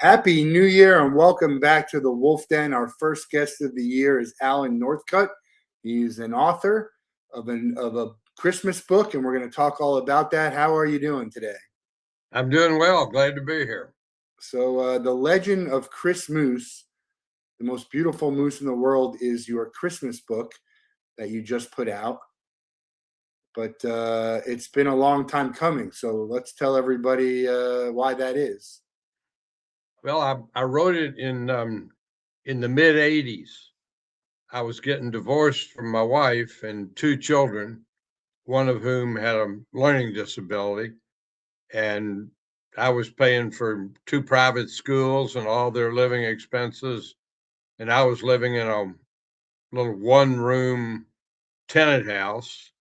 Happy New Year and welcome back to the Wolff Den. Our first guest of the year is Allen Northcutt. He's an author of a Christmas book, and we're going to talk all about that. How are you doing today? I'm doing well. Glad to be here. So, The Legend of Chris Moose, the most beautiful moose in the world, is your Christmas book that you just put out. But it's been a long time coming, so let's tell everybody why that is. Well, I wrote it in the mid '80s. I was getting divorced from my wife and two children, one of whom had a learning disability, and I was paying for two private schools and all their living expenses, and I was living in a little one-room tenant house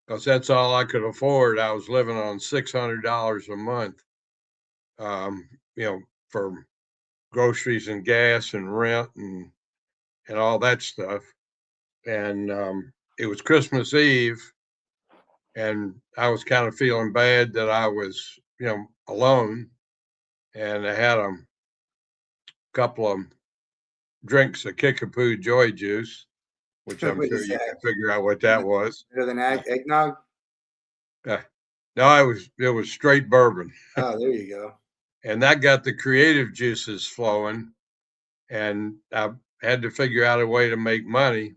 because that's all I could afford. I was living on $600 a month, for groceries and gas and rent and all that stuff. And it was Christmas Eve, and I was kind of feeling bad that I was, alone. And I had a couple of drinks of Kickapoo Joy Juice, which I'm sure you can figure out what that was. Better than eggnog? No, it was straight bourbon. Oh, there you go. And that got the creative juices flowing, and I had to figure out a way to make money.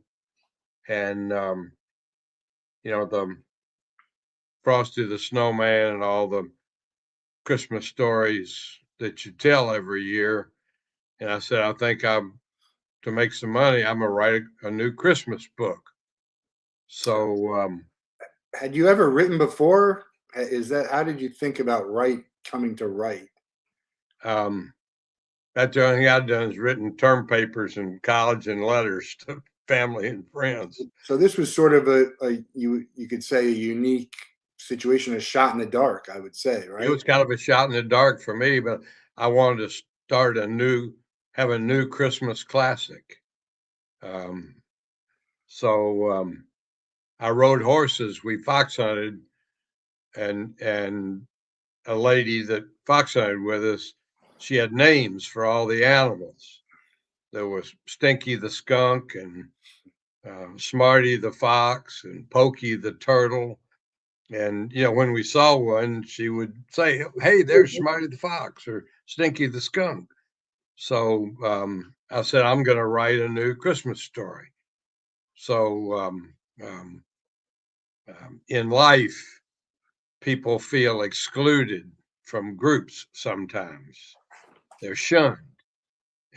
And the Frosty the Snowman and all the Christmas stories that you tell every year. And I said, I think to make some money, I'm gonna write a new Christmas book. So had you ever written before? How did you think about coming to write? That's the only thing I've done is written term papers in college and letters to family and friends. So this was sort of you could say a unique situation, a shot in the dark, I would say, right? It was kind of a shot in the dark for me, but I wanted to start have a new Christmas classic. So I rode horses. We fox hunted, and a lady that fox hunted with us, she had names for all the animals. There was Stinky the skunk and Smarty the fox and Pokey the turtle. And, when we saw one, she would say, hey, there's Smarty the fox or Stinky the skunk. So I said, I'm going to write a new Christmas story. So in life, people feel excluded from groups sometimes. They're shunned.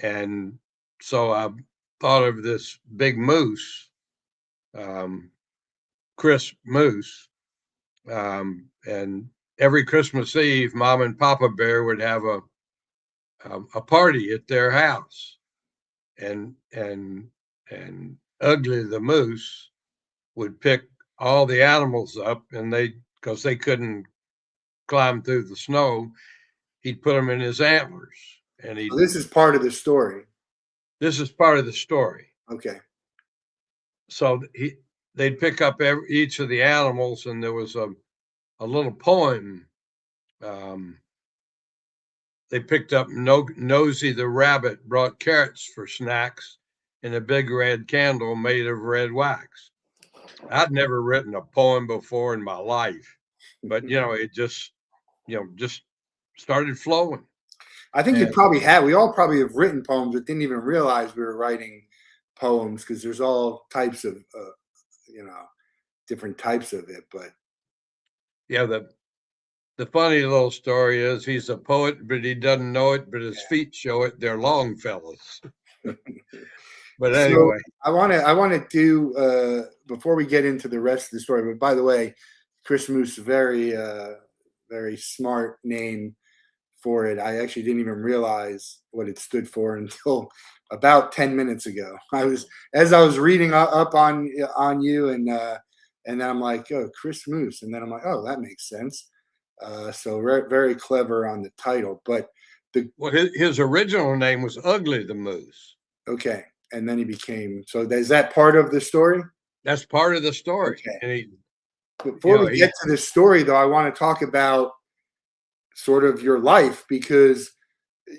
And so I thought of this big moose, Chris Moose. And every Christmas Eve, Mom and Papa Bear would have a party at their house. And Ugly the Moose would pick all the animals up, and because they couldn't climb through the snow, he'd put them in his antlers. And this is part of the story. This is part of the story. Okay. So they'd pick up each of the animals, and there was a little poem. They picked up Nosy the rabbit brought carrots for snacks in a big red candle made of red wax. I'd never written a poem before in my life, but it just started flowing. I think we all probably have written poems but didn't even realize we were writing poems, because there's all types of different types of it. But yeah, the funny little story is he's a poet, but he doesn't know it, but his feet show it. They're Longfellows. But anyway, so I want to do before we get into the rest of the story. But by the way, Chris Moose, very very smart name for it. I actually didn't even realize what it stood for until about 10 minutes ago. As I was reading up on you, and then I'm like, oh, Chris Moose, and then I'm like, oh, that makes sense. So very clever on the title. But his original name was Ugly the Moose. Okay. And then he became, so is that part of the story? That's part of the story. Okay. And before we get to the story, though, I want to talk about sort of your life, because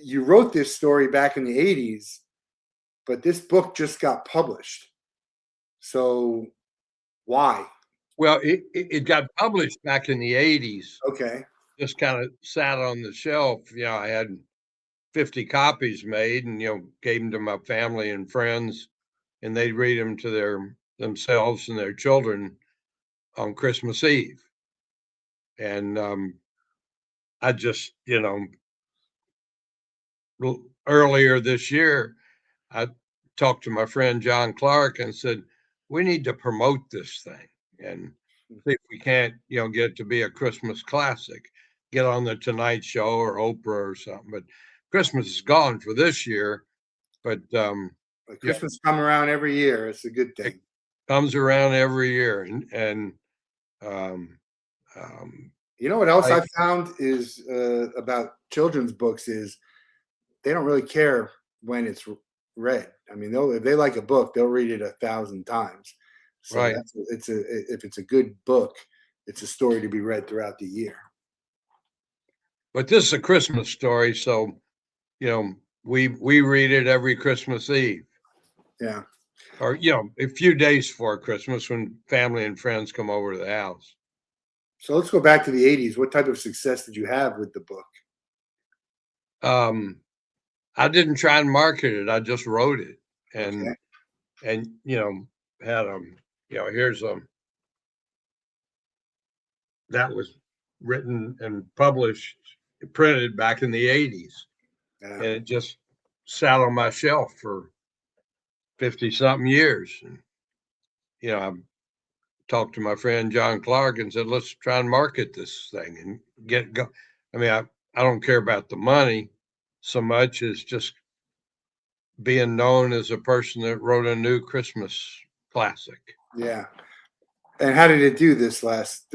you wrote this story back in the 80s, but this book just got published. So why? Well, it got published back in the 80s. Okay. Just kind of sat on the shelf. I had 50 copies made and, gave them to my family and friends, and they'd read them to themselves and their children on Christmas Eve. And I just, earlier this year, I talked to my friend John Clark and said, we need to promote this thing and see if we can't, get it to be a Christmas classic, get on the Tonight Show or Oprah or something. But Christmas is gone for this year. But Christmas come around every year. It's a good thing. It comes around every year. And um, you know what else I found is about children's books is they don't really care when it's read. I mean, if they like a book, they'll read it 1,000 times. So right. If it's a good book, it's a story to be read throughout the year. But this is a Christmas story, so we read it every Christmas Eve. Yeah. Or a few days before Christmas when family and friends come over to the house. So let's go back to the 80s. What type of success did you have with the book? I didn't try and market it. I just wrote it, and Okay. and had here's that was written and published, printed back in the 80s, and it just sat on my shelf for 50 something years. And I talked to my friend John Clark and said, let's try and market this thing and get go. I mean, I don't care about the money so much as just being known as a person that wrote a new Christmas classic. Yeah. And how did it do this last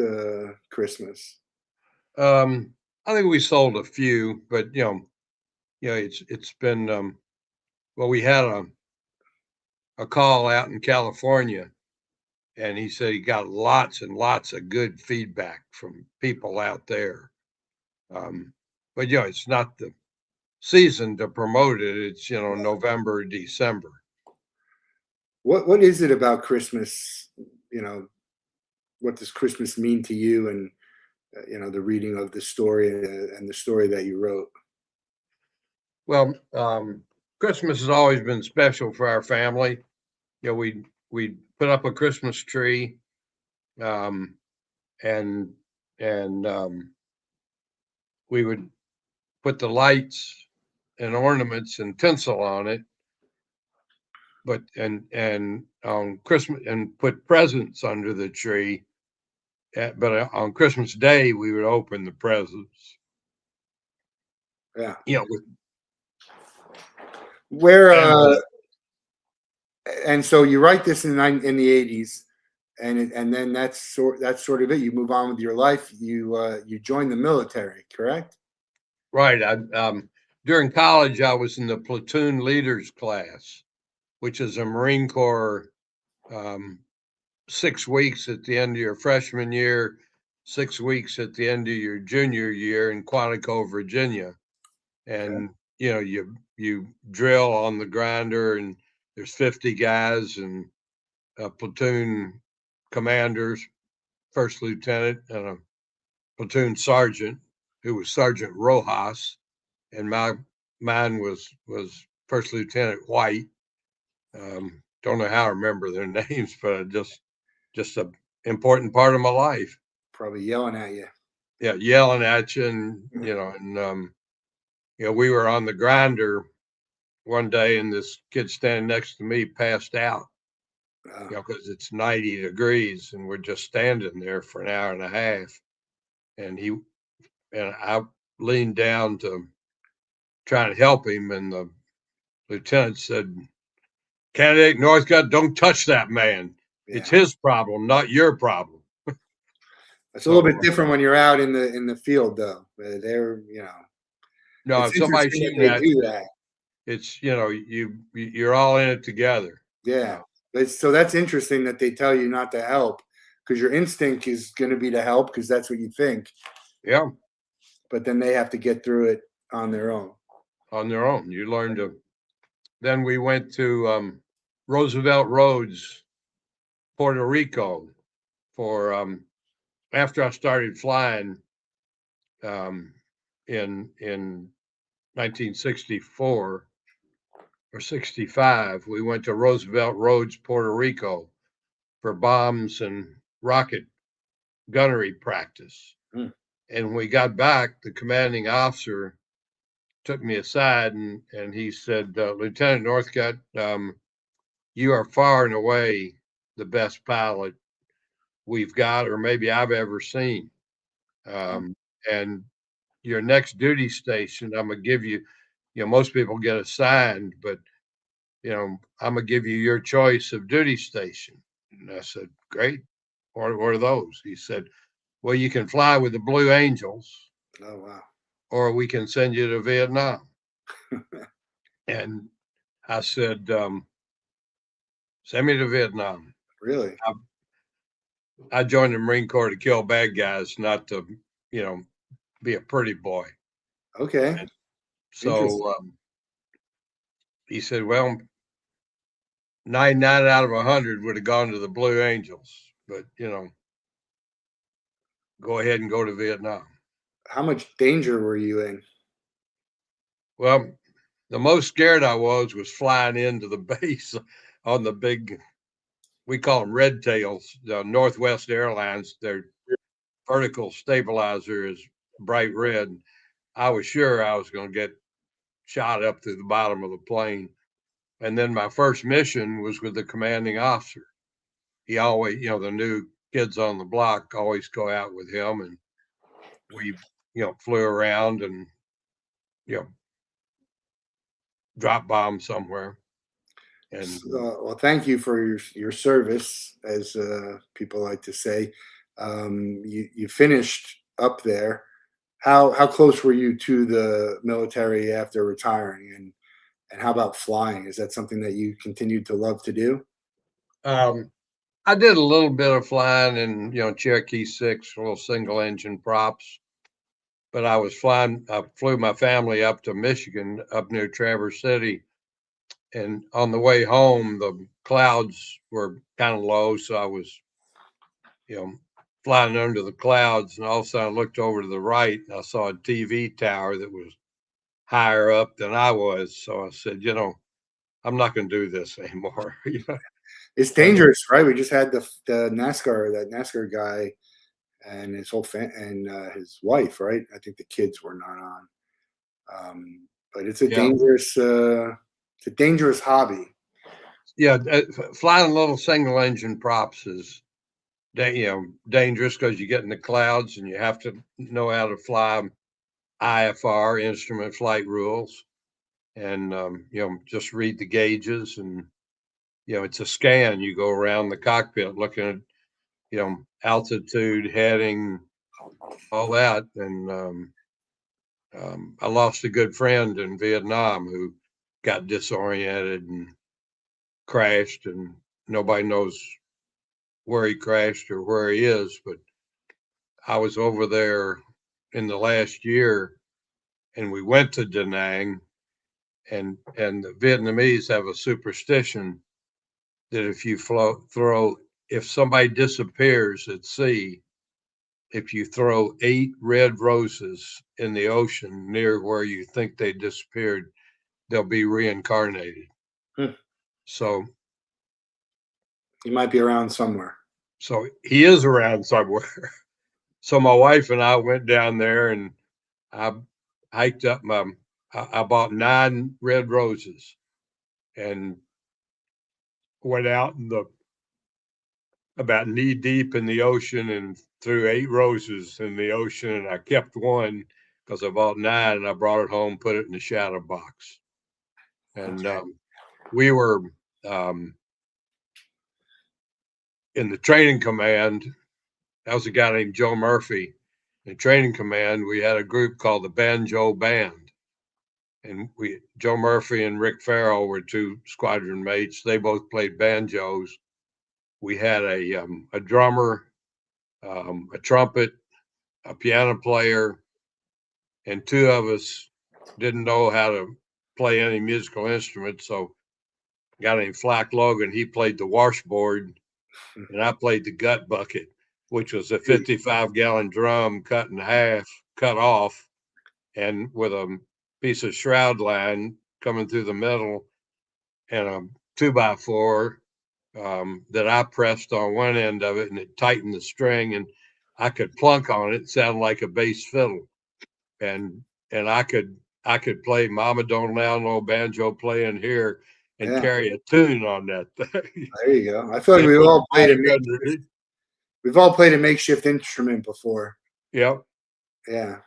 Christmas? I think we sold a few, but it's been well, we had a call out in California, and he said he got lots and lots of good feedback from people out there. But it's not the season to promote it. It's November, December. What is it about Christmas? What does Christmas mean to you, and the reading of the story and the story that you wrote? Well, Christmas has always been special for our family. We put up a Christmas tree, and we would put the lights and ornaments and tinsel on it, but and on Christmas and put presents under the tree. But on Christmas Day, we would open the presents. Yeah. And so you write this in the 80s, and then that's sort of it. You move on with your life. You join the military, correct? Right. During college, I was in the platoon leaders class, which is a Marine Corps 6 weeks at the end of your freshman year, 6 weeks at the end of your junior year in Quantico, Virginia. And you drill on the grinder, and there's 50 guys and a platoon commanders, first lieutenant, and a platoon sergeant who was Sergeant Rojas, and mine was First Lieutenant White. Don't know how I remember their names, but just an important part of my life. Probably yelling at you. Yeah, yelling at you, and we were on the grinder one day, and this kid standing next to me passed out. Because it's 90 degrees, and we're just standing there for an hour and a half. And I leaned down to try to help him, and the lieutenant said, "Candidate Northcutt, don't touch that man. Yeah. It's his problem, not your problem." It's a little bit different when you're out in the field, though. They're no, if somebody shooting at you, it's you're all in it together. Yeah. So that's interesting that they tell you not to help, because your instinct is going to be to help because that's what you think. Yeah. But then they have to get through it on their own. on their own. You learn to. Then we went to Roosevelt Roads, Puerto Rico, for after I started flying in 1964 or 65. We went to Roosevelt Roads, Puerto Rico, for bombs and rocket gunnery practice. And when we got back, the commanding officer took me aside and he said, Lieutenant Northcutt, you are far and away the best pilot we've got, or maybe I've ever seen. And your next duty station, I'm going to give you, most people get assigned, but, I'm going to give you your choice of duty station. And I said, great. What are those? He said, well, you can fly with the Blue Angels. Oh, wow. Or we can send you to Vietnam. And I said, send me to Vietnam. Really? I joined the Marine Corps to kill bad guys, not to, be a pretty boy. Okay. And so he said, well, 99 out of 100 would have gone to the Blue Angels, but, go ahead and go to Vietnam. How much danger were you in? Well, the most scared I was flying into the base on the big, we call them red tails, the Northwest Airlines. Their vertical stabilizer is bright red. I was sure I was going to get shot up through the bottom of the plane. And then my first mission was with the commanding officer. He always, the new kids on the block always go out with him, and we, flew around and, drop bombs somewhere. And well, thank you for your service, as people like to say. You finished up there. How close were you to the military after retiring, and how about flying? Is that something that you continued to love to do? I did a little bit of flying in, Cherokee 6, little single engine props. But I flew my family up to Michigan, up near Traverse City. And on the way home, the clouds were kind of low. So I was, flying under the clouds. And all of a sudden I looked over to the right and I saw a TV tower that was higher up than I was. So I said, I'm not going to do this anymore. It's dangerous, right? We just had that NASCAR guy and his whole and his wife, right? I think the kids were not on. But it's a dangerous hobby. Yeah, flying little single engine props is, dangerous because you get in the clouds and you have to know how to fly IFR, instrument flight rules, and just read the gauges, and it's a scan. You go around the cockpit looking at altitude, heading, all that, and I lost a good friend in Vietnam who got disoriented and crashed, and nobody knows where he crashed or where he is. But I was over there in the last year, and we went to Da Nang, and the Vietnamese have a superstition that if somebody disappears at sea, if you throw 8 red roses in the ocean near where you think they disappeared, they'll be reincarnated. So he might be around somewhere. So he is around somewhere. So my wife and I went down there, and I hiked up I bought 9 red roses and went out about knee deep in the ocean and threw 8 roses in the ocean. And I kept one because I bought 9, and I brought it home, put it in the shadow box. And we were in the training command. That was a guy named Joe Murphy. In training command, we had a group called the Banjo Band. And Joe Murphy and Rick Farrell were 2 squadron mates. They both played banjos. We had a drummer, a trumpet, a piano player, and 2 of us didn't know how to play any musical instrument. So a guy named Flack Logan, he played the washboard and I played the gut bucket, which was a 55-gallon drum cut in half, cut off, and with a piece of shroud line coming through the middle and a 2x4 that I pressed on one end of it, and it tightened the string, and I could plunk on it. It sounded like a bass fiddle, and I could play "Mama Don't Allow No Banjo Playing Here" and Yeah, carry a tune on that thing. there you go. I feel like And put a mic underneath. we've all played a makeshift instrument before. Yep. Yeah.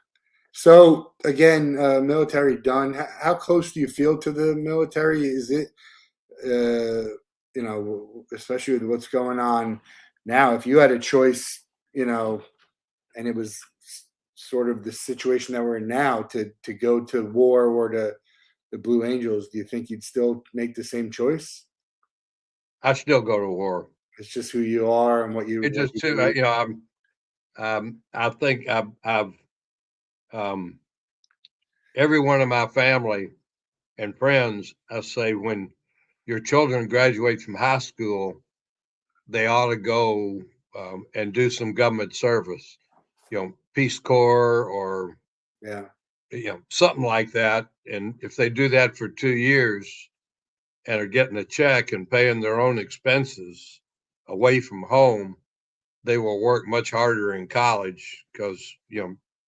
So again, military done. How close do you feel to the military? Is it, especially with what's going on now? If you had a choice, and it was sort of the situation that we're in now to go to war or to the Blue Angels, do you think you'd still make the same choice? I still go to war. It's just who you are and what It you just too, do. I think I've every one of my family and friends, I say, when your children graduate from high school, they ought to go and do some government service, Peace Corps or Yeah. something like that. And if they do that for 2 years and are getting a check and paying their own expenses away from home, they will work much harder in college because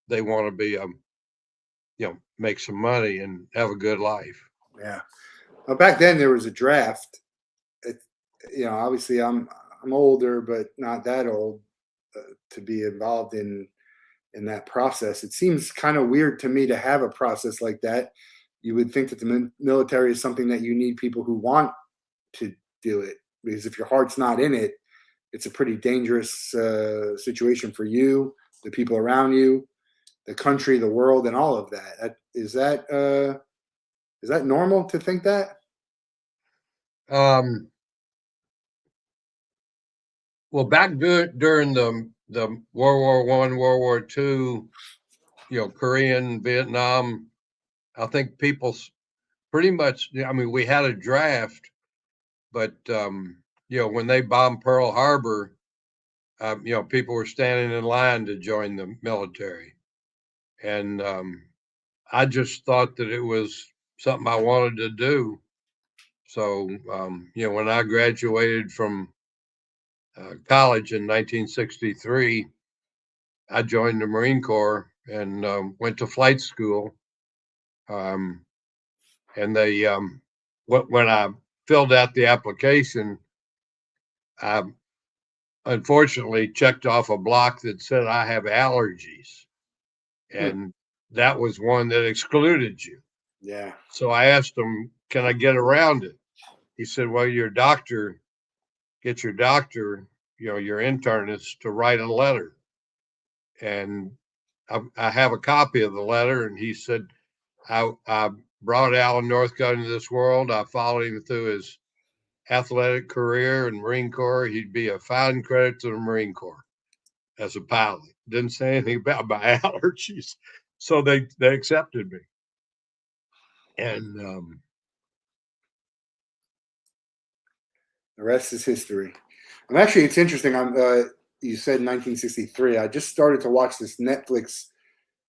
they want to be make some money and have a good life. Yeah. Well, back then there was a draft. It, obviously I'm older, but not that old to be involved in that process. It seems kind of weird to me to have a process like that. You would think that the military is something that you need people who want to do it, because if your heart's not in it, it's a pretty dangerous situation for you, the people around you, the country, the world, and all of that. Is that normal to think that? Um, well, back during the World War I, World War II, Korean, Vietnam, I think people pretty much. I mean, we had a draft, but when they bombed Pearl Harbor, people were standing in line to join the military, and I just thought that it was something I wanted to do. So, when I graduated from college in 1963, I joined the Marine Corps and went to flight school. Um, and they, when I filled out the application, I unfortunately checked off a block that said I have allergies. And that was one that excluded you. Yeah. So I asked him, can I get around it? He said, well, get your doctor, your internist to write a letter. And I have a copy of the letter. And he said, I brought Allen Northcutt into this world. I followed him through his athletic career in Marine Corps. He'd be a fine credit to the Marine Corps as a pilot. Didn't say anything about my allergies. So they accepted me. And The rest is history. It's interesting. You said 1963. I just started to watch this Netflix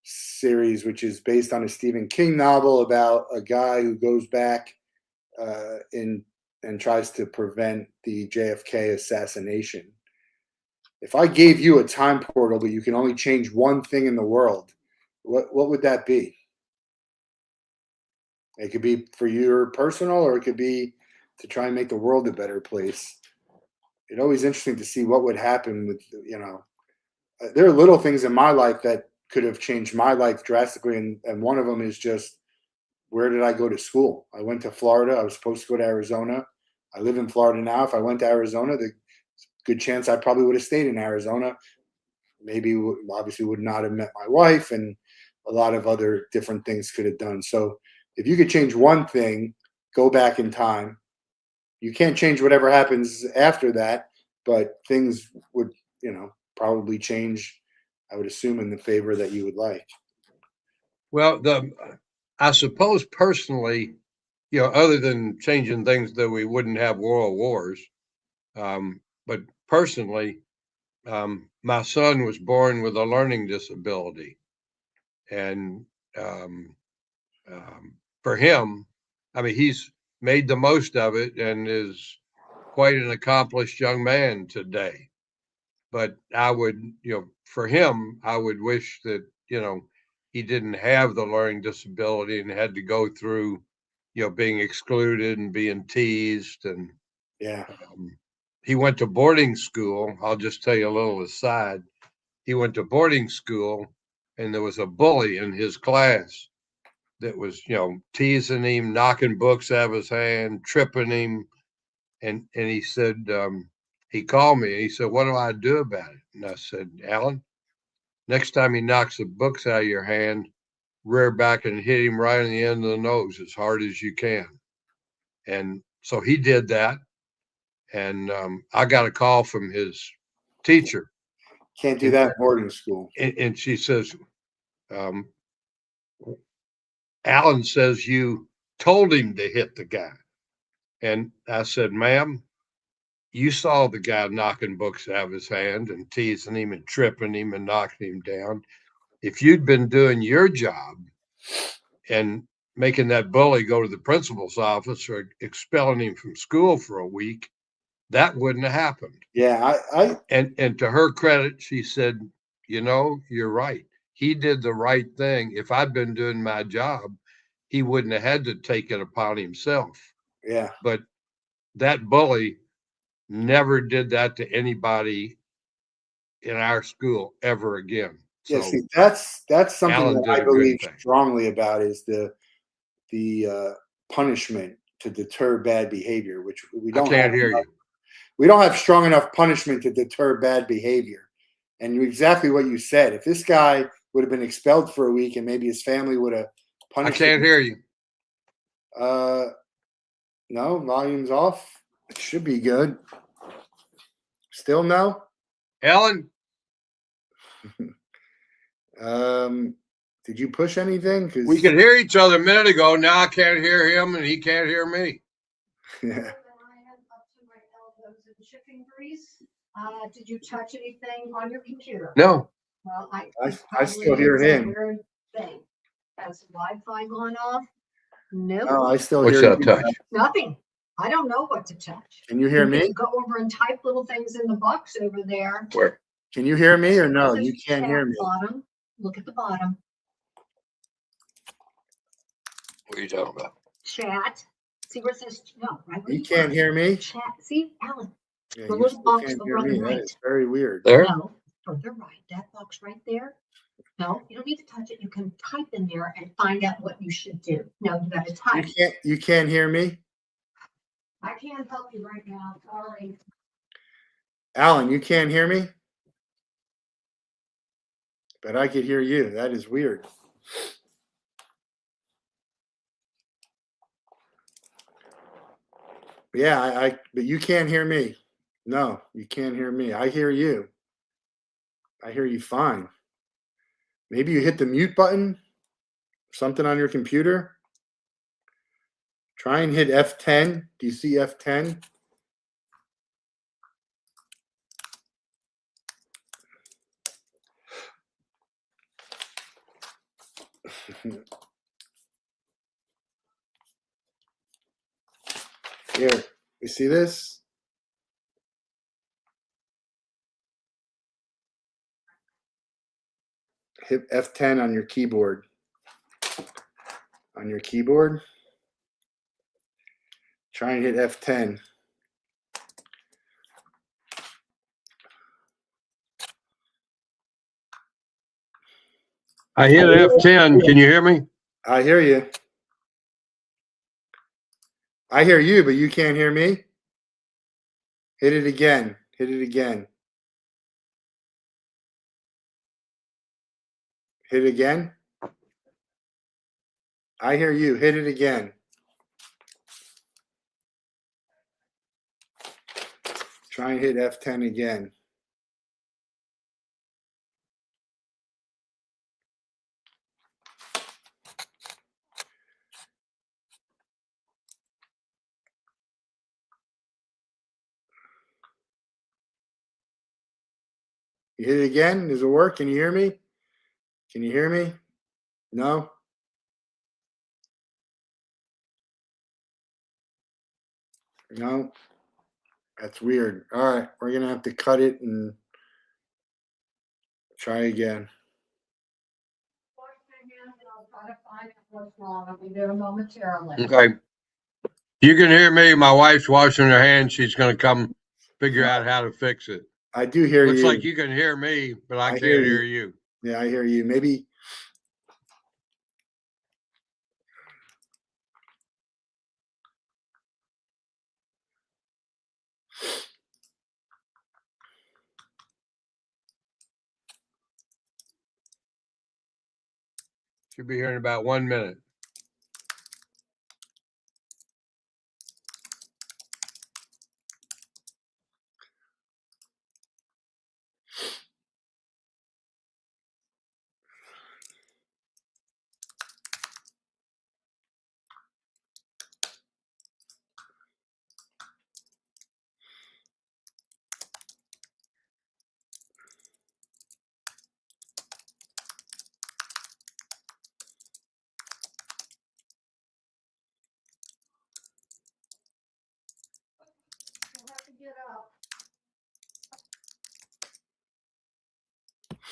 series, which is based on a Stephen King novel about a guy who goes back in and tries to prevent the JFK assassination. If I gave you a time portal, but you can only change one thing in the world, what would that be? It could be for your personal, or it could be to try and make the world a better place. It's always interesting to see what would happen with, there are little things in my life that could have changed my life drastically. And one of them is just, where did I go to school? I went to Florida. I was supposed to go to Arizona. I live in Florida now. If I went to Arizona, the good chance I probably would have stayed in Arizona. Maybe obviously would not have met my wife, and a lot of other different things could have done. So if you could change one thing, go back in time. You can't change whatever happens after that, but things would, probably change, I would assume, in the favor that you would like. well, I suppose personally, other than changing things that we wouldn't have world wars. But personally, my son was born with a learning disability. And for him, I mean, he's made the most of it and is quite an accomplished young man today. But I would, for him, I would wish that, he didn't have the learning disability and had to go through, being excluded and being teased. And Yeah. He went to boarding school. I'll just tell you a little aside. He went to boarding school and there was a bully in his class that was, teasing him, knocking books out of his hand, tripping him. And he said, he called me and he said, "What do I do about it?" And I said, "Alan, next time he knocks the books out of your hand, rear back and hit him right in the end of the nose as hard as you can." And so he did that. And I got a call from his teacher. Can't do that in boarding school. And she says, "Alan says you told him to hit the guy." And I said, "Ma'am, you saw the guy knocking books out of his hand and teasing him and tripping him and knocking him down. If you'd been doing your job and making that bully go to the principal's office or expelling him from school for a week, that wouldn't have happened." Yeah, And to her credit, she said, "You're right. He did the right thing. If I'd been doing my job, he wouldn't have had to take it upon himself." yeah. But that bully never did that to anybody in our school ever again. Yeah, So see, that's something Alan that did I a good believe thing. strongly about is the punishment to deter bad behavior, which we I don't have can't hear enough. you. We don't have strong enough punishment to deter bad behavior. And exactly what you said. If this guy would have been expelled for a week and maybe his family would have I punished can't him. hear you. No, volume's off. It should be good. Still no? Alan, Did you push anything? Because we could hear each other a minute ago. Now I can't hear him and he can't hear me. yeah. Did you touch anything on your computer? No. Well, I still hear him. Thing. Has Wi-Fi gone off? No, Oh, I still What's hear that you. touch? nothing. I don't know what to touch. Can you hear You me? can go over and type little things in the box over there. Where? Can you hear me or no? There's You can't chat hear me. Bottom. Look at the bottom. What are you talking about? Chat. See where it says no, right? You can't hear me? Chat. See, Alan. Yeah, The you little still box can't over hear on the me. That right. is very weird. There? No, further right. That box right there. No, you don't need to touch it. You can type in there and find out what you should do. No, you got to type. You can't hear me? I can't help you right now. Sorry. Alan, you can't hear me? But I could hear you. That is weird. Yeah, but you can't hear me. No, you can't hear me. I hear you. I hear you fine. Maybe you hit the mute button, something on your computer. Try and hit F10. Do you see F10? Here, you see this? Hit F10 on your keyboard. On your keyboard. Try and hit F10. I hit F10. Can you hear me? I hear you. I hear you, but you can't hear me. Hit it again. Hit it again. Hit it again. I hear you. Hit it again. Try and hit F10 again. You hit it again. Does it work? Can you hear me? Can you hear me? No? No? That's weird. All right. We're going to have to cut it and try again. I'll try to find out what's wrong. I'll be there momentarily. Okay. You can hear me. My wife's washing her hands. She's going to come figure out how to fix it. I do hear Looks you. like you can hear me, but I can't hear hear you. Yeah, I hear you. Maybe. Should be here in about 1 minute. You'll have to get up.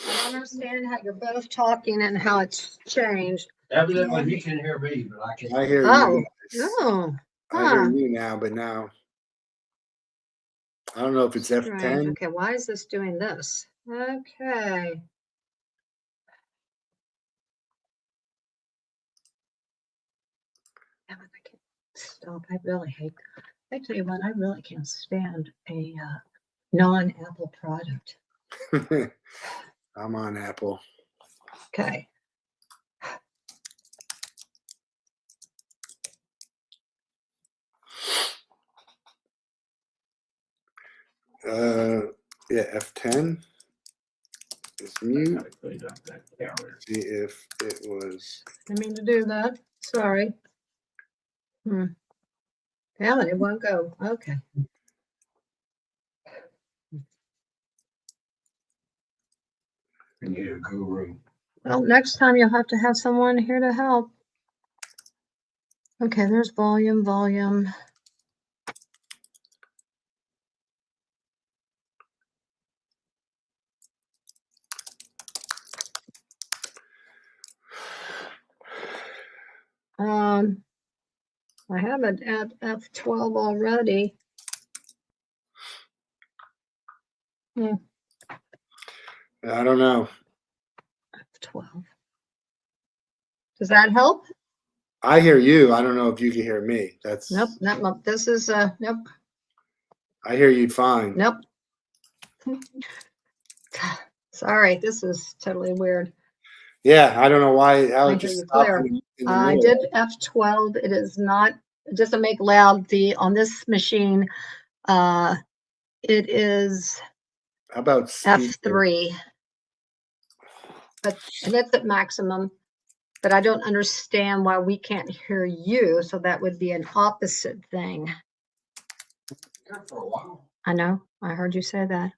I don't understand how you're both talking and how it's changed. Evidently, he can hear me, but I can't. I hear Oh. you. guys. Oh. I hear Huh. you now, but now. I don't know if it's Strange. F10. Okay, why is this doing this? Okay. Damn it, I can't stop. I really hate. I tell you what, I really can't stand a non-Apple product. I'm on Apple. Okay. Yeah, F10 is mute. See if it was. Didn't mean to do that. Sorry. Damn it, it won't go. Okay. You need a guru. Well, next time you'll have to have someone here to help. Okay, there's volume. I have it at F12 already. I don't know. F12. Does that help? I hear you. I don't know if you can hear me. That's. Nope. Nope. This is nope. I hear you fine. Nope. Sorry, this is totally weird. Yeah, I don't know why. How I it hear just you stopped clear. in the I middle. did F12. It is not. It doesn't make loud. On this machine, it is How about speaker? F3. And it's at maximum. But I don't understand why we can't hear you. So that would be an opposite thing. Yeah, for a while. I know. I heard you say that.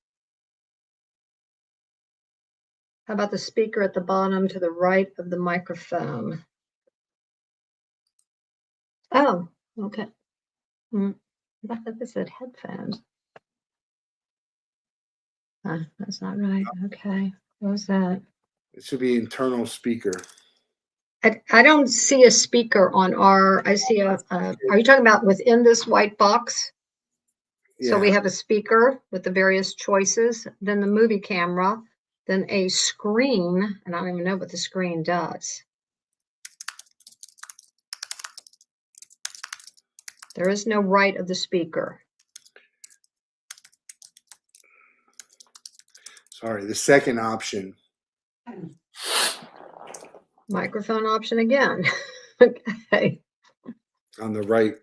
How about the speaker at the bottom to the right of the microphone? Oh, okay. I thought this said headphones. That's not right. Okay. What was that? It should be internal speaker. I don't see a speaker on our, I see are you talking about within this white box? Yeah. So we have a speaker with the various choices, then the movie camera, then a screen, and I don't even know what the screen does. There is no right of the speaker. Sorry, the second option. Microphone option again. Okay. On the right.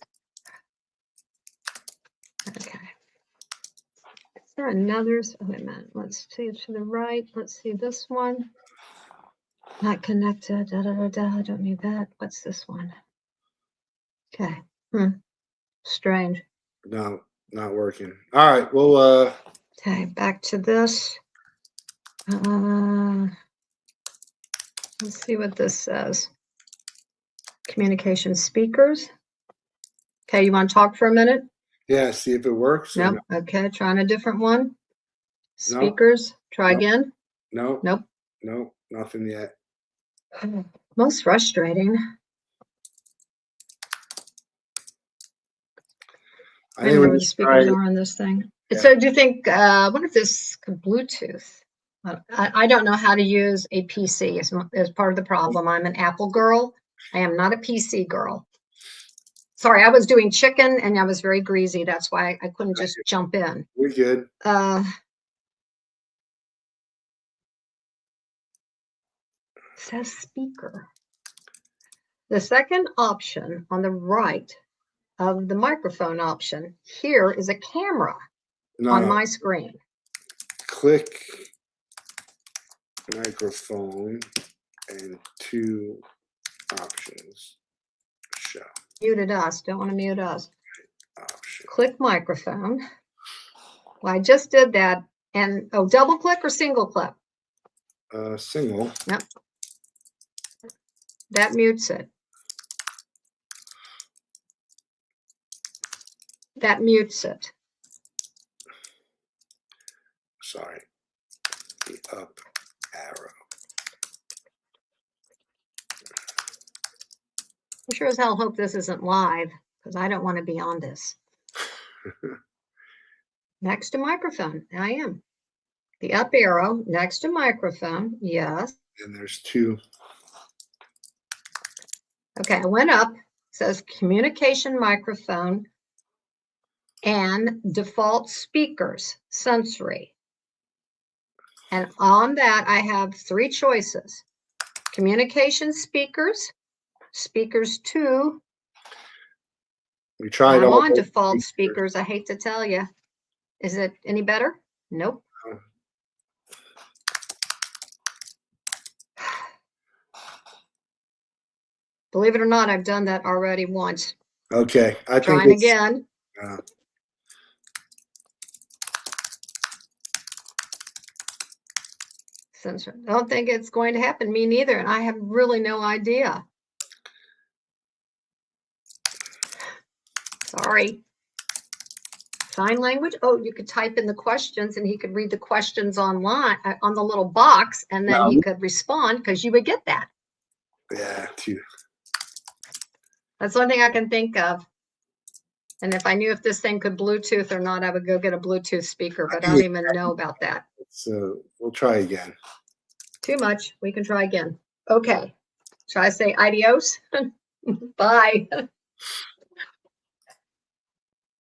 Okay. Is there another? Oh, wait a minute. Let's see to the right. Let's see this one. Not connected. I don't need that. What's this one? Okay. Strange. No, not working. All right. Well, Okay, back to this. Let's see what this says. Communication speakers. Okay, you want to talk for a minute? Yeah, see if it works. Nope. Okay, trying a different one. Speakers. Try Nope. again. No. Nope. No, nothing yet. Most frustrating. I don't know where the speakers are on this thing. Yeah. So do you think, I wonder if this could Bluetooth? I don't know how to use a PC as part of the problem. I'm an Apple girl. I am not a PC girl. Sorry, I was doing chicken and I was very greasy. That's why I couldn't just jump in. We're good. Says speaker. The second option on the right of the microphone option here is a camera on my screen. Click microphone and 2 options. Show. Muted us. Don't want to mute us. Option. Click microphone. Well, I just did that. And double click or single click? Single. Yep. That mutes it. That mutes it. Sorry. The up arrow. I sure as hell hope this isn't live because I don't want to be on this. Next to microphone. I am. The up arrow next to microphone. Yes. And there's 2. Okay, I went up. It says communication microphone and default speakers, sensory. And on that, I have 3 choices. Communication speakers, speakers 2. We tried I'm all on those default speakers. I hate to tell you. Is it any better? Nope. Believe it or not, I've done that already once. Okay, I think Trying it's, again. Since I don't think it's going to happen, me neither, and I have really no idea. Sorry. Sign language. Oh, you could type in the questions and he could read the questions online on the little box, and then he could respond because you would get that. Yeah, 2. That's the only thing I can think of. And if I knew if this thing could Bluetooth or not, I would go get a Bluetooth speaker, but I don't even know about that. So we'll try again. Too much. We can try again. Okay. Shall I say adios? Bye.